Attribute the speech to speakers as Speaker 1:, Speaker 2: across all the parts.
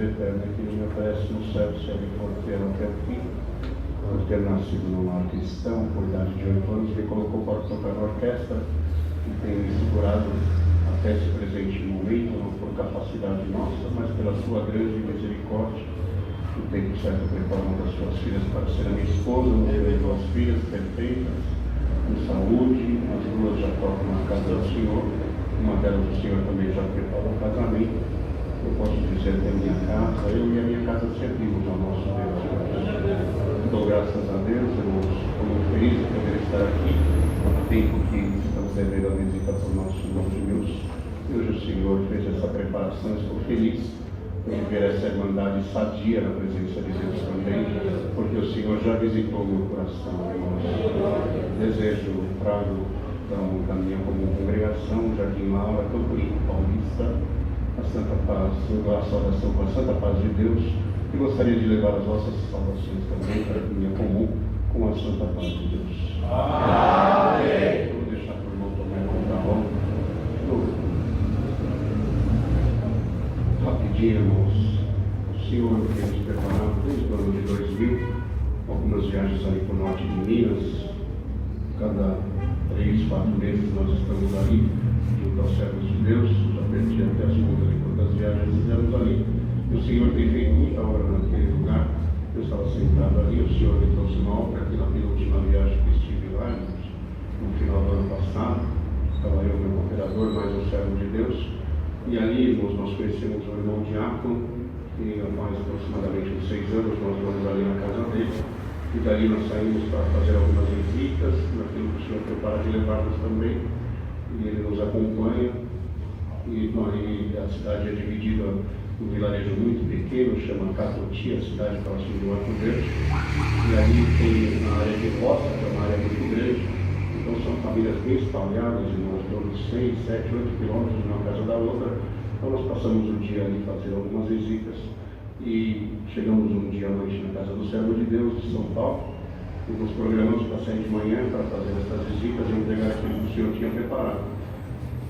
Speaker 1: vida eterna que Ele me oferece no céu, se Ele for fiel até o fim. Por ter nascido num lar cristão, por idade de 8 anos, me colocou para tocar na orquestra e tem me segurado até esse presente momento, não por capacidade nossa, mas pela sua grande misericórdia. No tempo certo, prepara uma das suas filhas para ser a minha esposa, nos deu 2 filhas perfeitas, com saúde, as 2 já tocam na casa do Senhor, uma delas o Senhor também já preparou o casamento. Eu posso dizer que a minha casa, eu e a minha casa servimos ao nosso Deus. Dou graças a Deus, irmãos, estou muito feliz de poder estar aqui, há tempo que estamos devendo a visita para o nosso irmão de Deus. E hoje o Senhor fez essa preparação, estou feliz por viver essa irmandade sadia na presença de Deus também, porque o Senhor já visitou o meu coração, irmãos. Desejo, trago então, caminhar como congregação, Jardim Laura, Campo Limpo Paulista, a Santa Paz, a saudação com a Santa Paz de Deus, e gostaria de levar as vossas saudações também para a comunhão comum com a Santa Paz de Deus. Amém. Vou deixar para o irmão tomar conta da honra. Rapidinho, irmãos, o Senhor tem nos preparado desde o ano de 2000, algumas viagens ali para o norte de Minas. Cada 3, 4 meses nós estamos ali, junto aos servos de Deus. Já perdi até as contas de quantas viagens fizemos ali. E o Senhor tem feito muita obra naquele lugar. Eu estava sentado ali, o Senhor me trouxe uma obra aqui na penúltima viagem que estive lá, no final do ano passado. Estava eu, meu operador, mais um servo de Deus. E ali, irmãos, nós conhecemos o irmão Diácono, que há mais aproximadamente uns 6 anos nós vamos ali na casa dele. E dali nós saímos para fazer algumas visitas, naquilo que o Senhor prepara de levar-nos também. E ele nos acompanha. E ali a cidade é dividida um vilarejo muito pequeno, chama Catoti, a cidade próxima de Mato Verde. E ali tem uma área de roça, que é uma área muito grande. Então são famílias bem espalhadas, irmãos, de 6, 7, 8 quilômetros uma casa da outra. Então nós passamos o dia ali fazendo algumas visitas. E chegamos um dia à noite na casa do servo de Deus de São Paulo. E nos programamos para sair de manhã para fazer essas visitas e entregar aquilo que o Senhor tinha preparado.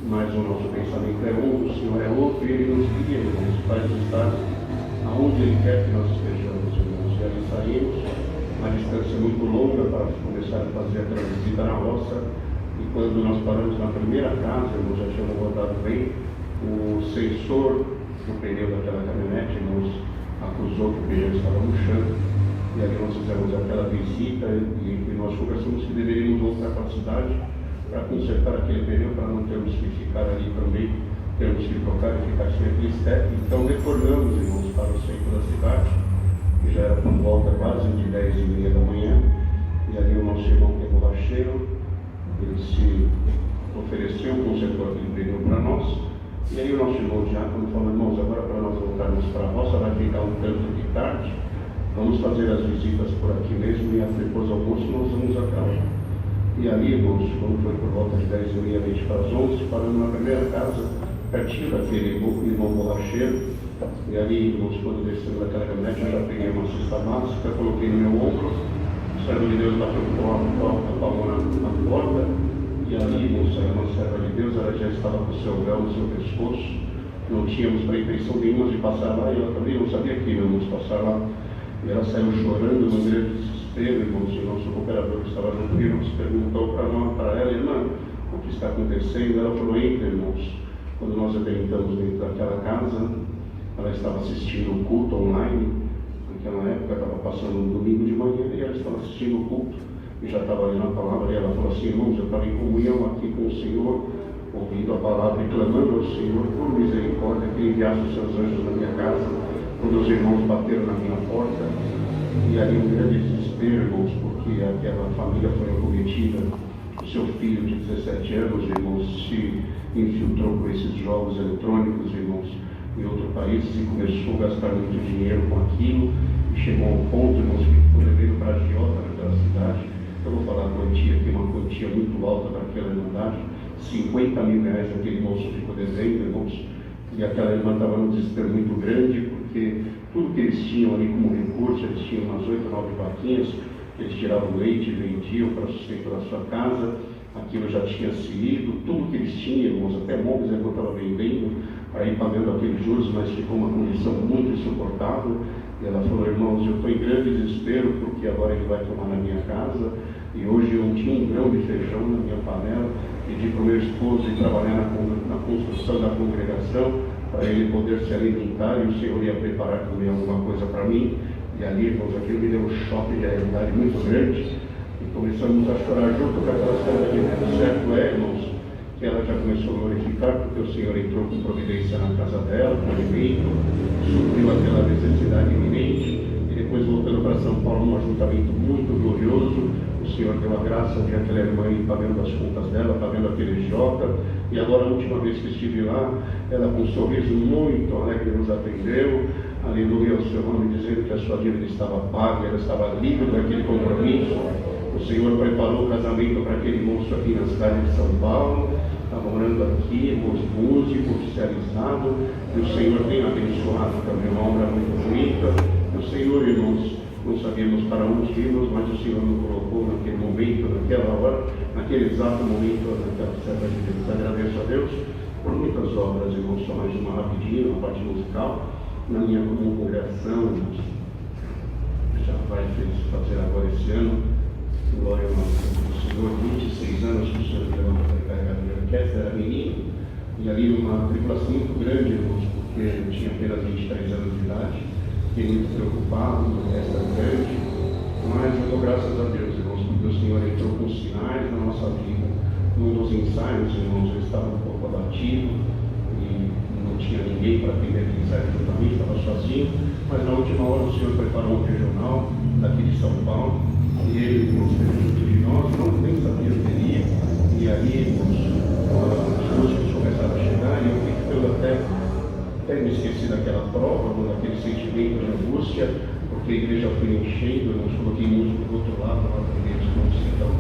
Speaker 1: Mas o nosso pensamento é um, o Senhor é outro, e Ele nos guia, Ele nos faz estar aonde Ele quer que nós estejamos, irmãos. E ali saímos, uma distância muito longa para começar a fazer aquela visita na roça. E quando nós paramos na primeira casa, irmãos, já tínhamos rodado bem, o sensor do pneu daquela caminhonete, irmãos, acusou que o pneu estava murchando. E ali nós fizemos aquela visita e nós conversamos que deveríamos voltar para a cidade para consertar aquele pneu, para não termos que ficar ali também, termos que trocar e ficar sem aquele step. Então retornamos, irmãos, para o centro da cidade, que já era por volta quase de 10h30 da manhã, e ali o nosso irmão que é borracheiro, ele se ofereceu, consertou aquele pneu para nós, e aí o nosso irmão Diácono falou: irmãos, agora para nós voltarmos para a roça vai ficar um tanto de tarde, vamos fazer as visitas por aqui mesmo, e depois do almoço nós vamos a casa. E ali, irmãos, quando foi por volta de 10h30, 20 para as 11, paramos na primeira casa, pertinho daquele irmão borracheiro. E ali, irmãos, quando descemos daquela caminhonete, eu já peguei uma cesta básica, coloquei no meu ombro. O servo de Deus bateu a palma na porta. E ali, irmãos, a irmã serva de Deus, ela já estava com o seu véu no seu pescoço. Não tínhamos para intenção nenhuma de passar lá, e ela também não sabia que íamos passar lá. E ela saiu chorando no grande desespero, irmãos, e o nosso operador que estava junto nos perguntou para ela: irmã, o que está acontecendo? Ela falou: entra, irmãos. Quando nós entramos dentro daquela casa, ela estava assistindo o culto online. Naquela época estava passando um domingo de manhã e ela estava assistindo o culto e já estava ali na palavra. E ela falou assim: irmãos, eu estava em comunhão aqui com o Senhor, ouvindo a palavra e clamando ao Senhor por misericórdia que enviasse os seus anjos na minha casa, quando os irmãos bateram na minha porta. E ali um grande desespero, irmãos, porque aquela família foi acometida. O seu filho de 17 anos, irmãos, se infiltrou com esses jogos eletrônicos, irmãos, em outro país, e começou a gastar muito dinheiro com aquilo, e chegou ao ponto, irmãos, que ficou devendo para a agiota daquela cidade. Eu vou falar a quantia aqui, uma quantia muito alta para aquela irmandade, 50 mil reais aquele moço ficou devendo, irmãos. E aquela irmã estava num desespero muito grande, porque tudo que eles tinham ali como recurso, eles tinham umas 8, 9 vaquinhas, eles tiravam leite e vendiam para o sustento da sua casa, aquilo já tinha se ido, tudo que eles tinham, irmãos, até móveis a irmã estava vendendo, para ir pagando aqueles juros, mas ficou uma condição muito insuportável. E ela falou: irmãos, eu estou em grande desespero porque agora ele vai tomar na minha casa e hoje eu tinha um grão de feijão na minha panela, pedi para o meu esposo ir trabalhar na construção da congregação para ele poder se alimentar e o Senhor ia preparar também alguma coisa para mim. E ali, irmãos, aquilo me deu um choque de realidade muito grande e começamos a chorar junto com aquela cena de medo. Certo é, irmãos, que ela já começou a glorificar porque o Senhor entrou com providência na casa dela, com alimento, supriu aquela necessidade iminente e depois, voltando para São Paulo, num ajuntamento muito glorioso, o Senhor deu a graça de aquela irmã ir pagando as contas dela, pagando aquele jota. E agora, a última vez que estive lá, ela com um sorriso muito alegre nos atendeu, aleluia ao seu nome, dizendo que a sua dívida estava paga, ela estava livre daquele compromisso. O Senhor preparou o casamento para aquele moço aqui na cidade de São Paulo, está morando aqui, músico, oficializado, e o Senhor tem abençoado também, uma obra muito bonita. O Senhor, irmãos, não sabíamos para onde irmos, mas o Senhor nos colocou naquele momento, naquela hora, naquele exato momento, naquela serva de Deus. Agradeço a Deus por muitas obras, irmãos, só mais uma rapidinha, uma parte musical, na minha congregação, já vai fazer agora esse ano, glória ao nome do Senhor, 26 anos que o Senhor me levou para carregar a minha orquestra, era menino, e ali uma tribulação muito grande, irmãos, porque eu tinha apenas 23 anos de idade, fiquei muito preocupado, uma orquestra grande, mas eu dou graças a Deus, irmãos, porque o Senhor entrou com sinais na nossa vida. Num dos ensaios, irmãos, eu estava um pouco abatido e não tinha ninguém para atender aquele ensaio juntamente, estava sozinho, mas na última hora o Senhor preparou um regional daqui de São Paulo e ele, irmãos, esteve junto de nós, não nem sabia o que iria, e aí, irmãos, os músicos começaram a chegar e eu fiquei até me esqueci daquela prova, daquele sentimento de angústia, porque a igreja foi enchendo, eu não coloquei músico do outro lado, lá também os irmãos ficam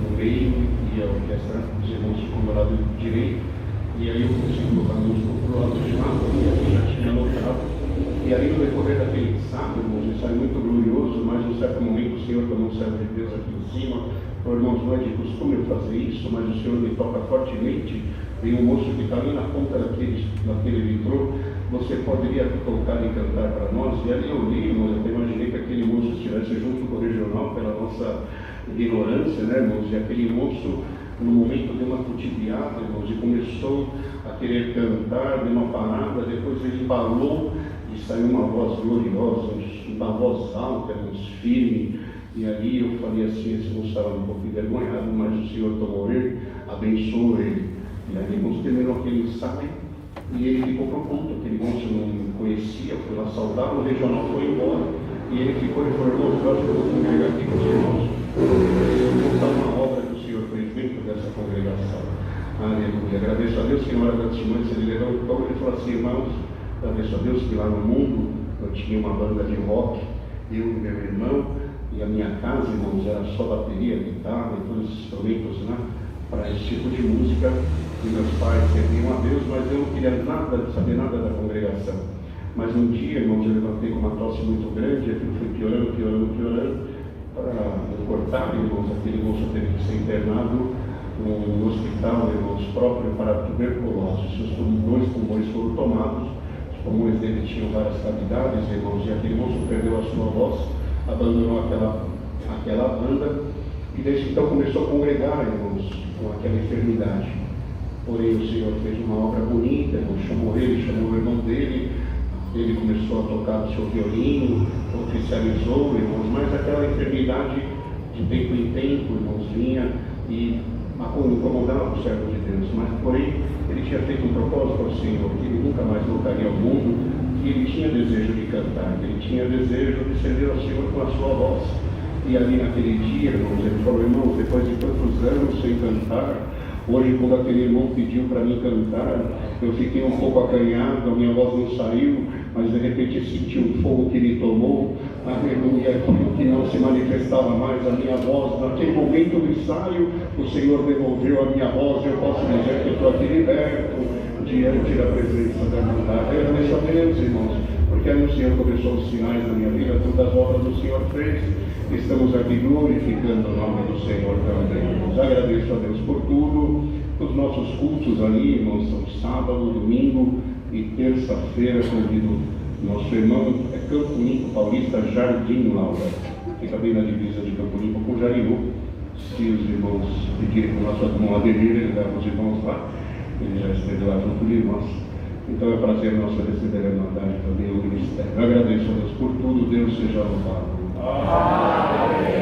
Speaker 1: no meio e a orquestra, os irmãos ficam do lado direito, e aí eu consegui colocar músico para o lado de lá, e aí já tinha anotado. E aí no decorrer daquele ensaio, irmãos, um ensaio muito glorioso, mas num certo momento o Senhor, como um servo de Deus aqui em cima, falou: irmãos, não é de costume eu fazer isso, mas o Senhor me toca fortemente. Tem um moço que está ali na ponta daquele vitrô, você poderia tocar e cantar para nós? E ali eu li, irmãos, eu imaginei que aquele moço estivesse junto com o regional pela nossa ignorância, né, irmãos? E aquele moço, no momento, deu uma tutibiada, irmãos, e começou a querer cantar, deu uma parada, depois ele embalou e saiu uma voz gloriosa, uma voz alta, irmãos, firme. E ali eu falei assim: esse moço estava um pouco envergonhado, mas o Senhor tomou ele, abençoou ele. E aí, irmãos, terminou aquele ensaio e ele ficou para o ponto. Aquele moço não me conhecia, foi lá saudar, o regional foi embora. E ele ficou e falou: irmãos, eu acho que eu vou congregar aqui com os irmãos. Eu vou contar uma obra que o Senhor fez dentro dessa congregação. Aleluia. Agradeço a Deus que na hora da testemunha ele levantou e falou assim: irmãos, agradeço a Deus que lá no mundo eu tinha uma banda de rock, eu e meu irmão, e a minha casa, irmãos, era só bateria, guitarra e todos os instrumentos, né, para esse tipo de música. E meus pais serviam a Deus, mas eu não queria saber nada da congregação. Mas um dia, irmãos, eu levantei com uma tosse muito grande, aquilo foi piorando, para cortar, irmãos, aquele moço teve que ser internado no hospital, irmãos, próprio para tuberculose. Seus dois pulmões foram tomados, os pulmões dele tinham várias cavidades, irmãos, e aquele moço perdeu a sua voz, abandonou aquela banda, e desde então começou a congregar, irmãos, com aquela enfermidade. Porém, o Senhor fez uma obra bonita, irmão, chamou ele, chamou o irmão dele, ele começou a tocar o seu violino, oficializou, irmãos, mas aquela enfermidade de tempo em tempo, irmãos, vinha e incomodava o servo de Deus, mas porém ele tinha feito um propósito ao Senhor, que ele nunca mais voltaria ao mundo, que ele tinha desejo de cantar, que ele tinha desejo de servir ao Senhor com a sua voz. E ali naquele dia, irmãos, ele falou: irmãos, depois de tantos anos sem cantar, hoje, quando aquele irmão pediu para mim cantar, eu fiquei um pouco acanhado, a minha voz não saiu, mas de repente senti um fogo que me tomou, aleluia, aquilo que não se manifestava mais, a minha voz, naquele momento do ensaio, o Senhor devolveu a minha voz, eu posso dizer que eu estou aqui liberto, diante da presença da Irmandade. Eu agradeço a Deus, irmãos, porque aí o Senhor começou os sinais na minha vida, todas as obras do Senhor fez. Estamos aqui glorificando o nome do Senhor também, irmãos. Agradeço a Deus por tudo. Os nossos cultos ali, irmãos, são sábado, domingo, E terça-feira convido nosso irmão Campo Limpo Paulista Jardim Laura, fica bem na divisa de Campo Limpo com Jariú. Se os irmãos pedirem para o nosso irmão Ademir, ele leva os irmãos lá, ele já esteve lá junto de nós. Então é prazer nosso receber a Irmandade também, o ministério. Eu agradeço a Deus por tudo, Deus seja louvado. Amém.